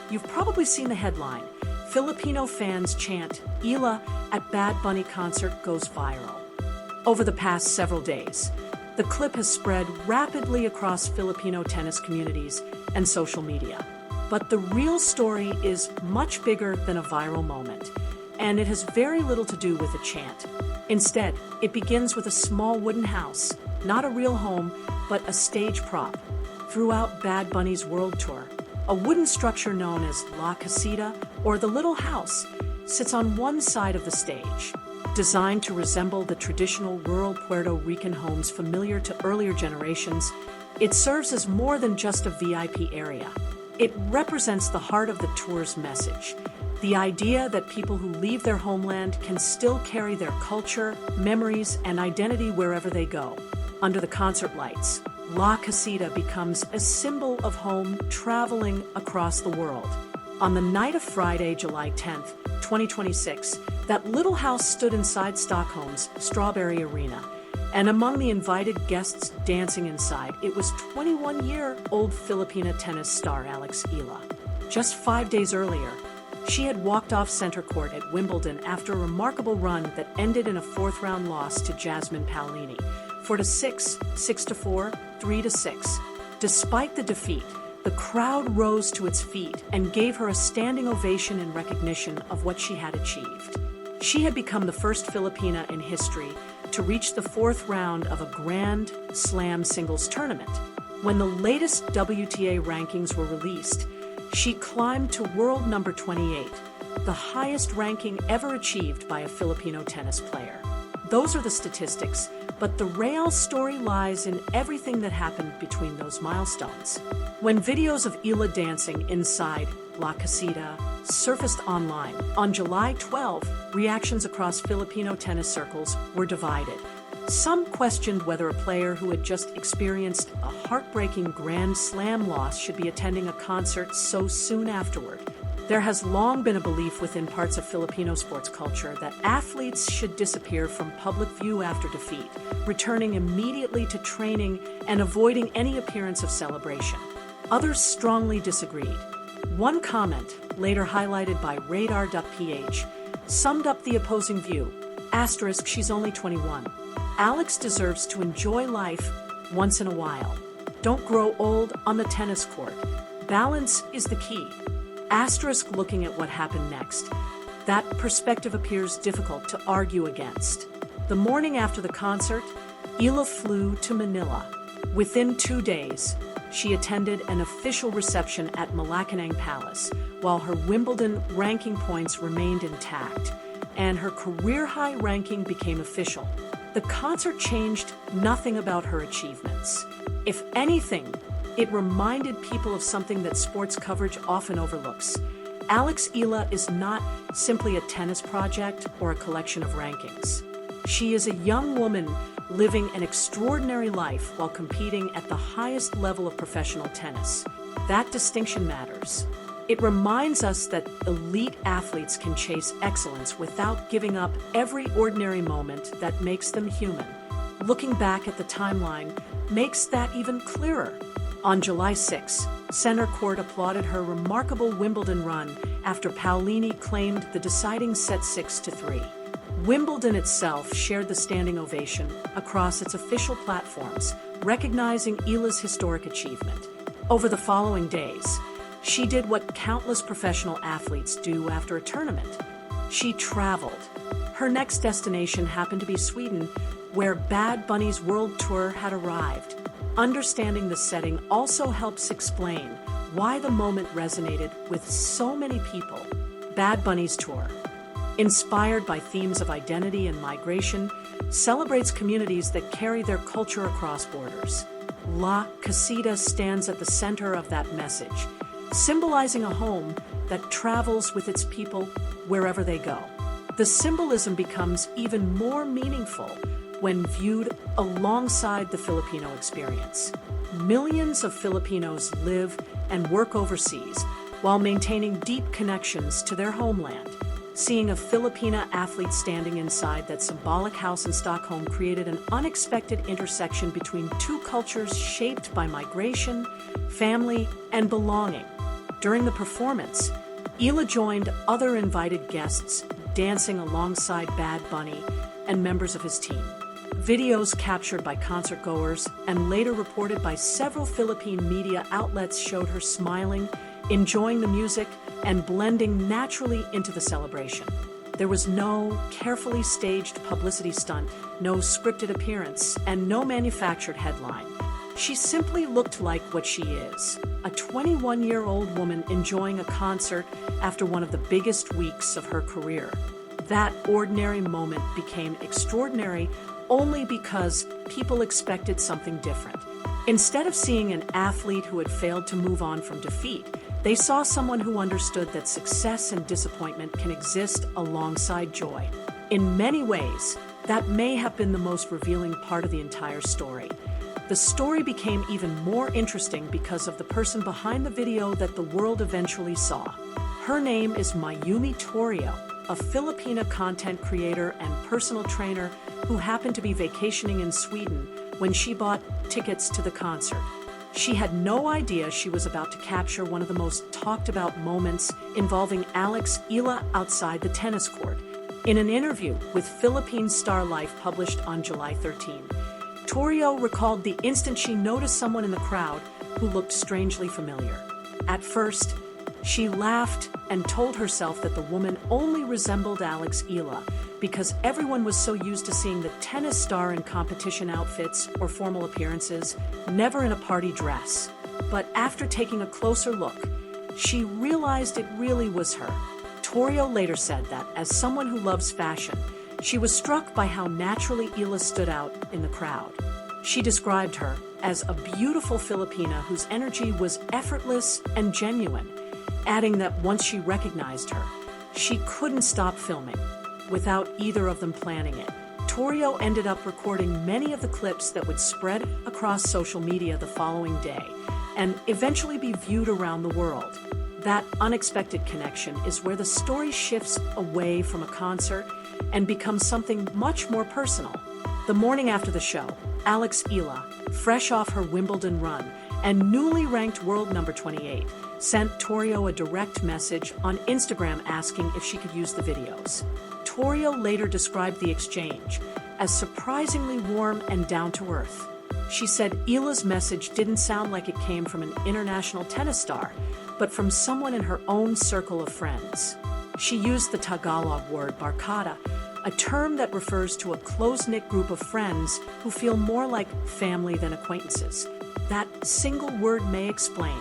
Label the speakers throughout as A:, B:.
A: you've probably seen the headline. Filipino fans chant, Eala at Bad Bunny concert goes viral. Over the past several days, the clip has spread rapidly across Filipino tennis communities and social media. But the real story is much bigger than a viral moment, and it has very little to do with a chant. Instead, it begins with a small wooden house, not a real home, but a stage prop. Throughout Bad Bunny's world tour, a wooden structure known as La Casita, or the Little House, sits on one side of the stage. Designed to resemble the traditional rural Puerto Rican homes familiar to earlier generations, it serves as more than just a VIP area. It represents the heart of the tour's message, the idea that people who leave their homeland can still carry their culture, memories, and identity wherever they go. Under the concert lights, La Casita becomes a symbol of home traveling across the world. On the night of Friday, July 10th, 2026, that little house stood inside Stockholm's Strawberry Arena, and among the invited guests dancing inside, it was 21-year-old Filipina tennis star Alex Eala. Just 5 days earlier, she had walked off center court at Wimbledon after a remarkable run that ended in a fourth-round loss to Jasmine Paolini, 4-6, 6-4, 3-6. Despite the defeat, the crowd rose to its feet and gave her a standing ovation in recognition of what she had achieved. She had become the first Filipina in history to reach the fourth round of a Grand Slam singles tournament. When the latest WTA rankings were released, she climbed to world number 28, the highest ranking ever achieved by a Filipino tennis player. Those are the statistics, but the real story lies in everything that happened between those milestones. When videos of Eala dancing inside La Casita surfaced online on July 12, reactions across Filipino tennis circles were divided. Some questioned whether a player who had just experienced a heartbreaking Grand Slam loss should be attending a concert so soon afterward. There has long been a belief within parts of Filipino sports culture that athletes should disappear from public view after defeat, returning immediately to training and avoiding any appearance of celebration. Others strongly disagreed. One comment, later highlighted by Radar.ph, summed up the opposing view. Asterisk, she's only 21. Alex deserves to enjoy life once in a while. Don't grow old on the tennis court. Balance is the key. Asterisk, looking at what happened next, that perspective appears difficult to argue against. The morning after the concert, Eala flew to Manila. Within 2 days, she attended an official reception at Malacanang Palace, while her Wimbledon ranking points remained intact, and her career-high ranking became official. The concert changed nothing about her achievements. If anything, it reminded people of something that sports coverage often overlooks. Alex Eala is not simply a tennis project or a collection of rankings. She is a young woman living an extraordinary life while competing at the highest level of professional tennis. That distinction matters. It reminds us that elite athletes can chase excellence without giving up every ordinary moment that makes them human. Looking back at the timeline makes that even clearer. On July 6, center court applauded her remarkable Wimbledon run after Paolini claimed the deciding set 6-3. Wimbledon itself shared the standing ovation across its official platforms, recognizing Eala's historic achievement. Over the following days, she did what countless professional athletes do after a tournament. She traveled. Her next destination happened to be Sweden, where Bad Bunny's world tour had arrived. Understanding the setting also helps explain why the moment resonated with so many people. Bad Bunny's tour, inspired by themes of identity and migration, celebrates communities that carry their culture across borders. La Casita stands at the center of that message, symbolizing a home that travels with its people wherever they go. The symbolism becomes even more meaningful when viewed alongside the Filipino experience. Millions of Filipinos live and work overseas while maintaining deep connections to their homeland. Seeing a Filipina athlete standing inside that symbolic house in Stockholm created an unexpected intersection between two cultures shaped by migration, family, and belonging. during the performance, Eala joined other invited guests dancing alongside Bad Bunny and members of his team. Videos captured by concertgoers and later reported by several Philippine media outlets showed her smiling, enjoying the music, and blending naturally into the celebration. There was no carefully staged publicity stunt, no scripted appearance, and no manufactured headline. She simply looked like what she is, a 21-year-old woman enjoying a concert after one of the biggest weeks of her career. That ordinary moment became extraordinary only because people expected something different. Instead of seeing an athlete who had failed to move on from defeat, they saw someone who understood that success and disappointment can exist alongside joy. In many ways, that may have been the most revealing part of the entire story. The story became even more interesting because of the person behind the video that the world eventually saw. Her name is Mayumi Torrio, a Filipino content creator and personal trainer who happened to be vacationing in Sweden when she bought tickets to the concert. She had no idea she was about to capture one of the most talked about moments involving Alex Eala outside the tennis court. In an interview with Philippine Star Life published on July 13, Torrio recalled the instant she noticed someone in the crowd who looked strangely familiar. At first, she laughed and told herself that the woman only resembled Alex Eala because everyone was so used to seeing the tennis star in competition outfits or formal appearances, never in a party dress. But after taking a closer look, she realized it really was her. Torrio later said that, as someone who loves fashion, she was struck by how naturally Eala stood out in the crowd. She described her as a beautiful Filipina whose energy was effortless and genuine, adding that once she recognized her, she couldn't stop filming, without either of them planning it. Torrio ended up recording many of the clips that would spread across social media the following day, and eventually be viewed around the world. That unexpected connection is where the story shifts away from a concert and becomes something much more personal. The morning after the show, Alex Eala, fresh off her Wimbledon run and newly ranked world number 28, sent Torrio a direct message on Instagram asking if she could use the videos. Torrio later described the exchange as surprisingly warm and down-to-earth. She said Eala's message didn't sound like it came from an international tennis star, but from someone in her own circle of friends. She used the Tagalog word barkada, a term that refers to a close-knit group of friends who feel more like family than acquaintances. That single word may explain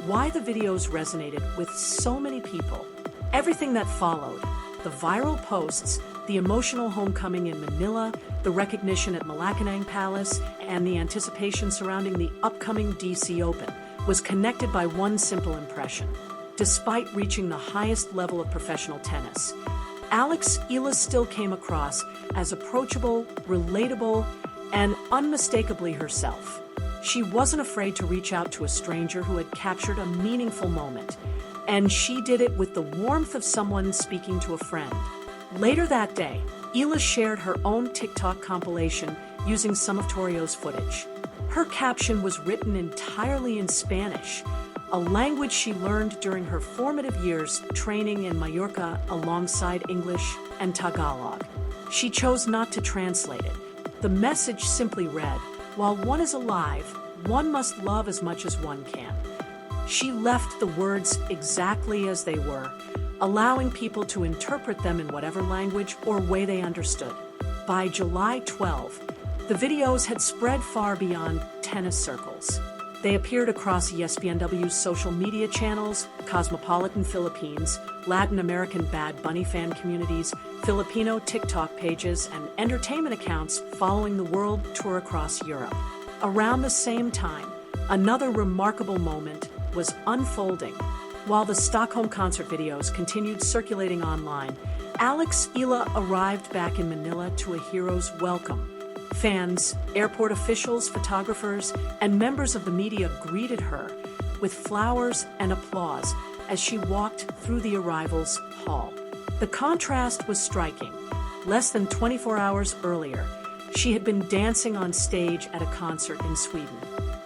A: why the videos resonated with so many people. Everything that followed, the viral posts, the emotional homecoming in Manila, the recognition at Malacanang Palace, and the anticipation surrounding the upcoming DC Open, was connected by one simple impression. Despite reaching the highest level of professional tennis, Alex Eala still came across as approachable, relatable, and unmistakably herself. She wasn't afraid to reach out to a stranger who had captured a meaningful moment, and she did it with the warmth of someone speaking to a friend. Later that day, Eala shared her own TikTok compilation using some of Torrio's footage. Her caption was written entirely in Spanish, a language she learned during her formative years training in Mallorca alongside English and Tagalog. She chose not to translate it. The message simply read, "While one is alive, one must love as much as one can." She left the words exactly as they were, allowing people to interpret them in whatever language or way they understood. By July 12, the videos had spread far beyond tennis circles. They appeared across ESPNW's social media channels, Cosmopolitan Philippines, Latin American Bad Bunny fan communities, Filipino TikTok pages, and entertainment accounts following the world tour across Europe. Around the same time, another remarkable moment was unfolding. While the Stockholm concert videos continued circulating online, Alex Eala arrived back in Manila to a hero's welcome. Fans, airport officials, photographers, and members of the media greeted her with flowers and applause as she walked through the arrivals hall. The contrast was striking. Less than 24 hours earlier, she had been dancing on stage at a concert in Sweden.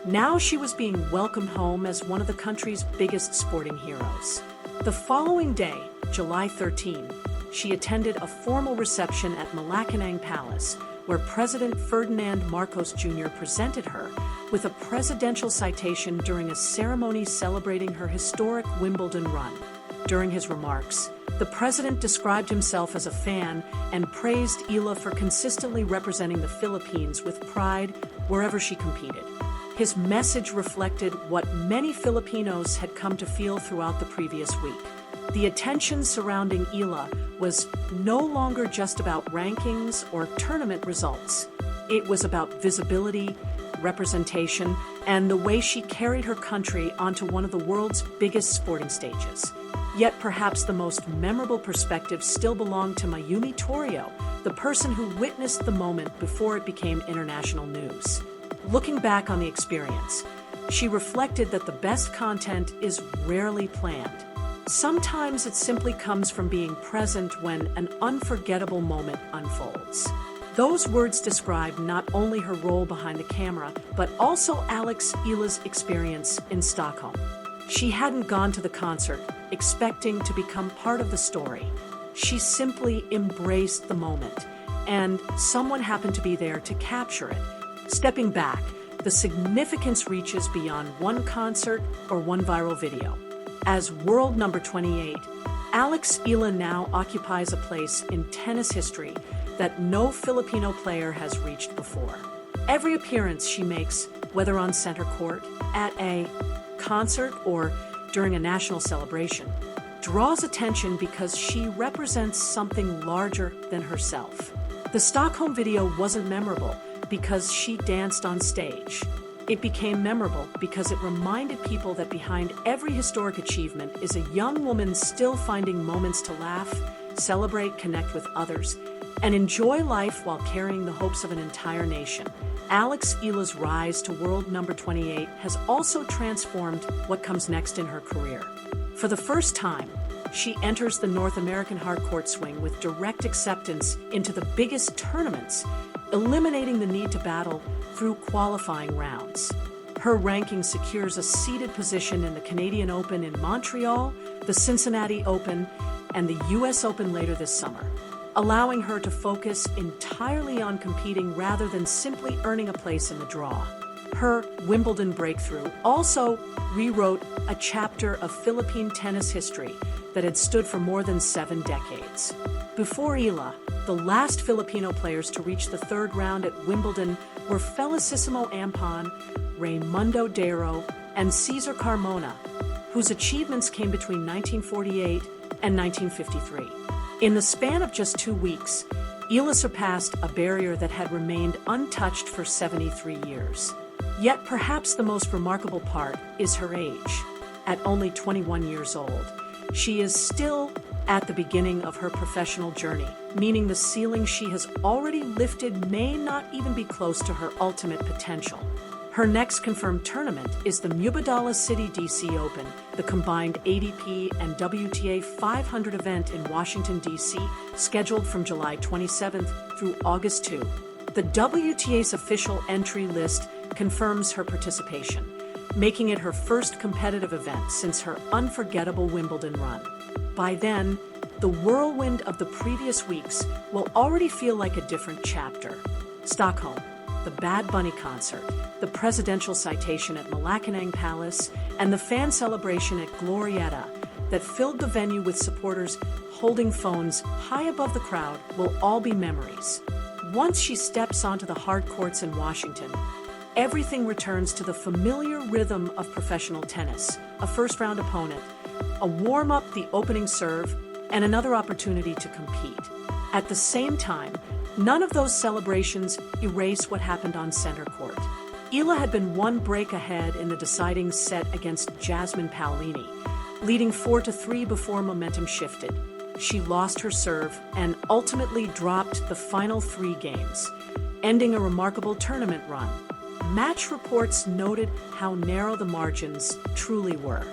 A: Now she was being welcomed home as one of the country's biggest sporting heroes. The following day, July 13, she attended a formal reception at Malacanang Palace, where President Ferdinand Marcos Jr. presented her with a presidential citation during a ceremony celebrating her historic Wimbledon run. During his remarks, the president described himself as a fan and praised Eala for consistently representing the Philippines with pride wherever she competed. His message reflected what many Filipinos had come to feel throughout the previous week. The attention surrounding Eala was no longer just about rankings or tournament results. It was about visibility, representation, and the way she carried her country onto one of the world's biggest sporting stages. Yet perhaps the most memorable perspective still belonged to Mayumi Torrio, the person who witnessed the moment before it became international news. Looking back on the experience, she reflected that the best content is rarely planned. Sometimes it simply comes from being present when an unforgettable moment unfolds. Those words describe not only her role behind the camera, but also Alex Eala's experience in Stockholm. She hadn't gone to the concert expecting to become part of the story. She simply embraced the moment, and someone happened to be there to capture it. Stepping back, the significance reaches beyond one concert or one viral video. As world number 28, Alex Eala now occupies a place in tennis history that no Filipino player has reached before. Every appearance she makes, whether on center court, at a concert, or during a national celebration, draws attention because she represents something larger than herself. The Stockholm video wasn't memorable because she danced on stage. It became memorable because it reminded people that behind every historic achievement is a young woman still finding moments to laugh, celebrate, connect with others, and enjoy life while carrying the hopes of an entire nation. Alex Eala's rise to world number 28 has also transformed what comes next in her career. For the first time, she enters the North American hardcourt swing with direct acceptance into the biggest tournaments, eliminating the need to battle through qualifying rounds. Her ranking secures a seeded position in the Canadian Open in Montreal, the Cincinnati Open, and the US Open later this summer, allowing her to focus entirely on competing rather than simply earning a place in the draw. Her Wimbledon breakthrough also rewrote a chapter of Philippine tennis history that had stood for more than 7 decades. Before Eala, the last Filipino players to reach the third round at Wimbledon were Felicissimo Ampon, Raimundo Darro, and Cesar Carmona, whose achievements came between 1948 and 1953. In the span of just 2 weeks, Eala surpassed a barrier that had remained untouched for 73 years. Yet perhaps the most remarkable part is her age. At only 21 years old, she is still at the beginning of her professional journey, meaning the ceiling she has already lifted may not even be close to her ultimate potential. Her next confirmed tournament is the Wimbledon City DC Open, the combined ADP and WTA 500 event in Washington, D.C., scheduled from July 27th through August 2. The WTA's official entry list confirms her participation, making it her first competitive event since her unforgettable Wimbledon run. By then, the whirlwind of the previous weeks will already feel like a different chapter. Stockholm, the Bad Bunny concert, the presidential citation at Malacanang Palace, and the fan celebration at Glorietta that filled the venue with supporters holding phones high above the crowd will all be memories. Once she steps onto the hard courts in Washington, everything returns to the familiar rhythm of professional tennis: a first-round opponent, a warm-up, the opening serve, and another opportunity to compete. At the same time, none of those celebrations erase what happened on center court. Eala had been one break ahead in the deciding set against Jasmine Paolini, leading 4-3 before momentum shifted. She lost her serve and ultimately dropped the final 3 games, ending a remarkable tournament run. Match reports noted how narrow the margins truly were.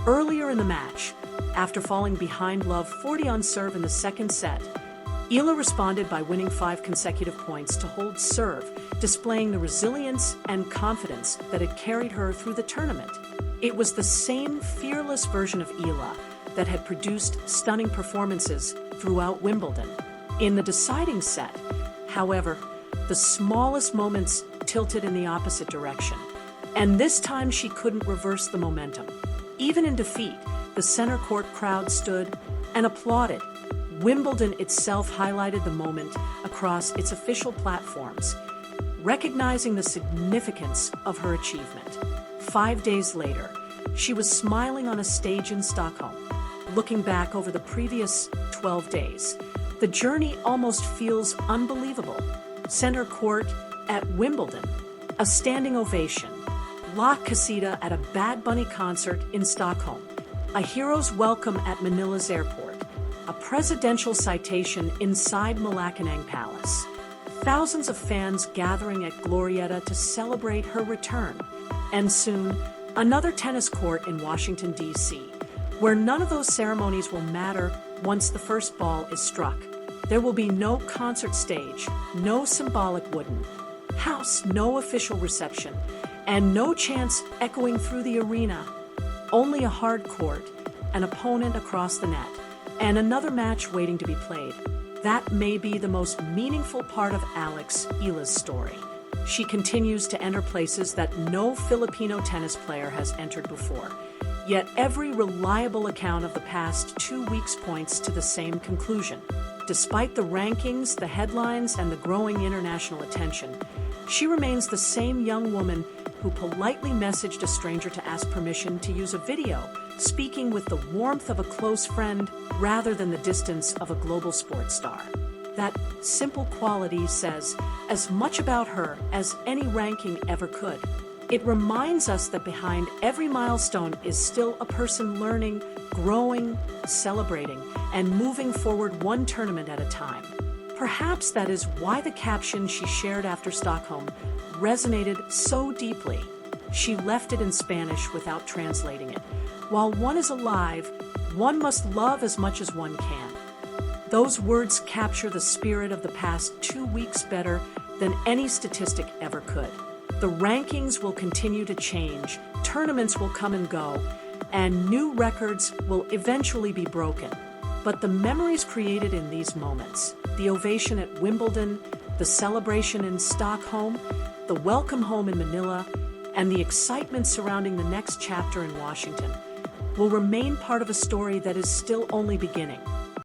A: Earlier in the match, after falling behind love 40 on serve in the second set, Eala responded by winning 5 consecutive points to hold serve, displaying the resilience and confidence that had carried her through the tournament. It was the same fearless version of Eala that had produced stunning performances throughout Wimbledon. In the deciding set, however, the smallest moments tilted in the opposite direction, and this time she couldn't reverse the momentum. Even in defeat, the center court crowd stood and applauded. Wimbledon itself highlighted the moment across its official platforms, recognizing the significance of her achievement. 5 days later, she was smiling on a stage in Stockholm. Looking back over the previous 12 days, the journey almost feels unbelievable. Center court at Wimbledon, a standing ovation. La Casita at a Bad Bunny concert in Stockholm. A hero's welcome at Manila's airport. A presidential citation inside Malacanang Palace. Thousands of fans gathering at Glorieta to celebrate her return. And soon, another tennis court in Washington, D.C., where none of those ceremonies will matter once the first ball is struck. There will be no concert stage, no symbolic wooden house, no official reception, and no chants echoing through the arena. Only a hard court, an opponent across the net, and another match waiting to be played. That may be the most meaningful part of Alex Eala's story. She continues to enter places that no Filipino tennis player has entered before. Yet every reliable account of the past 2 weeks points to the same conclusion. Despite the rankings, the headlines, and the growing international attention, she remains the same young woman who politely messaged a stranger to ask permission to use a video, speaking with the warmth of a close friend rather than the distance of a global sports star. That simple quality says as much about her as any ranking ever could. It reminds us that behind every milestone is still a person learning, growing, celebrating, and moving forward one tournament at a time. Perhaps that is why the caption she shared after Stockholm resonated so deeply. She left it in Spanish without translating it. While one is alive, one must love as much as one can. Those words capture the spirit of the past 2 weeks better than any statistic ever could. The rankings will continue to change, tournaments will come and go, and new records will eventually be broken. But the memories created in these moments, the ovation at Wimbledon, the celebration in Stockholm, the welcome home in Manila, and the excitement surrounding the next chapter in Washington, will remain part of a story that is still only beginning.